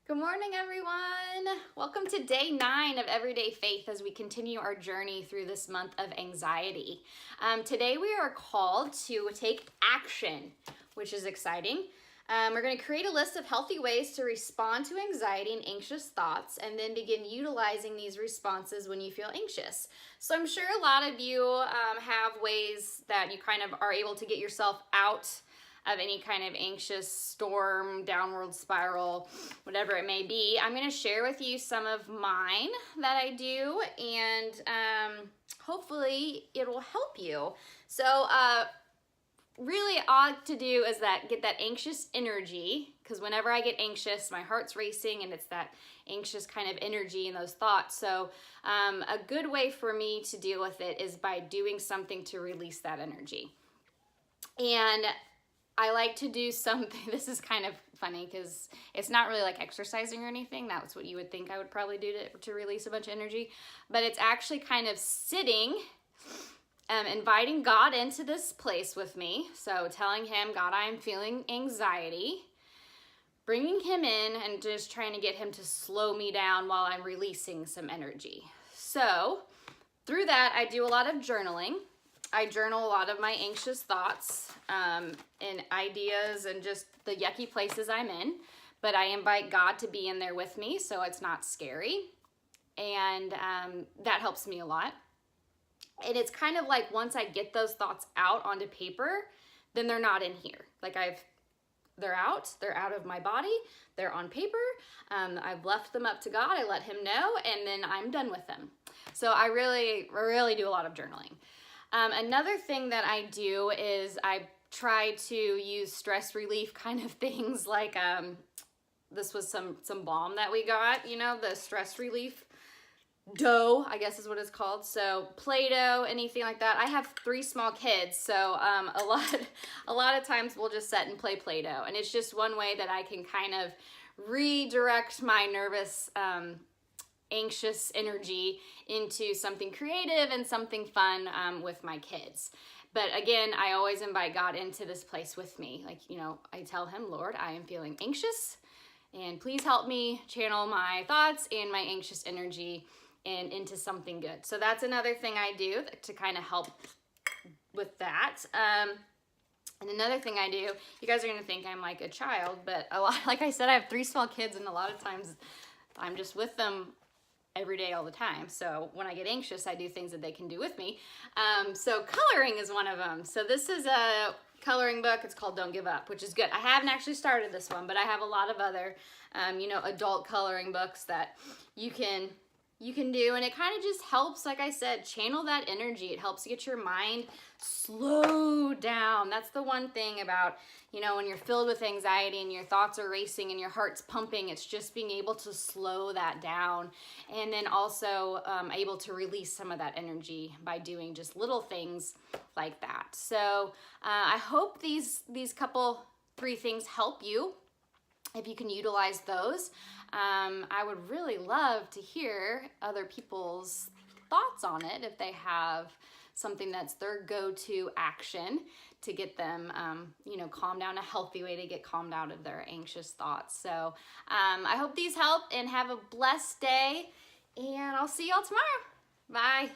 Good morning, everyone. Welcome to day 9 of Everyday Faith as we continue our journey through this month of anxiety. Today we are called to take action, which is exciting. We're going to create a list of healthy ways to respond to anxiety and anxious thoughts, and then begin utilizing these responses when you feel anxious. So I'm sure a lot of you have ways that you kind of are able to get yourself out of any kind of anxious storm, downward spiral, whatever it may be. I'm going to share with you some of mine that I do, and hopefully it will help you. So really all to do is get that anxious energy, because whenever I get anxious, my heart's racing, and it's that anxious kind of energy and those thoughts. So a good way for me to deal with it is by doing something to release that energy. And I like to do something, this is kind of funny because it's not really like exercising or anything. That's what you would think I would probably do to release a bunch of energy. But it's actually kind of sitting, inviting God into this place with me. So telling him, God, I'm feeling anxiety. Bringing him in and just trying to get him to slow me down while I'm releasing some energy. So through that, I do a lot of journaling. I journal a lot of my anxious thoughts and ideas and just the yucky places I'm in, but I invite God to be in there with me so it's not scary, and that helps me a lot. And it's kind of like once I get those thoughts out onto paper, then they're not in here. Like they're out of my body, they're on paper, I've left them up to God, I let him know, and then I'm done with them. So I really do a lot of journaling. Another thing that I do is I try to use stress relief kind of things, like this was some balm that we got, the stress relief dough, I guess is what it's called. So Play-Doh, anything like that. I have 3 small kids, so a lot of times we'll just sit and play Play-Doh, and it's just one way that I can kind of redirect my nervous anxious energy into something creative and something fun with my kids. But again, I always invite God into this place with me. Like, I tell him, Lord, I am feeling anxious, and please help me channel my thoughts and my anxious energy and into something good. So that's another thing I do to kind of help with that. And another thing I do, you guys are gonna think I'm like a child, but like I said, I have 3 small kids, and a lot of times I'm just with them every day, all the time. So when I get anxious, I do things that they can do with me. So coloring is one of them. So this is a coloring book. It's called Don't Give Up, which is good. I haven't actually started this one, but I have a lot of other, adult coloring books that you can do, and it kind of just helps, like I said, channel that energy. It helps get your mind slow down. That's the one thing about, when you're filled with anxiety and your thoughts are racing and your heart's pumping, it's just being able to slow that down, and then also able to release some of that energy by doing just little things like that. So I hope these couple 3 things help you. If you can utilize those, I would really love to hear other people's thoughts on it if they have something that's their go-to action to get them, calm down, a healthy way to get calmed out of their anxious thoughts. So I hope these help, and have a blessed day, and I'll see y'all tomorrow. Bye.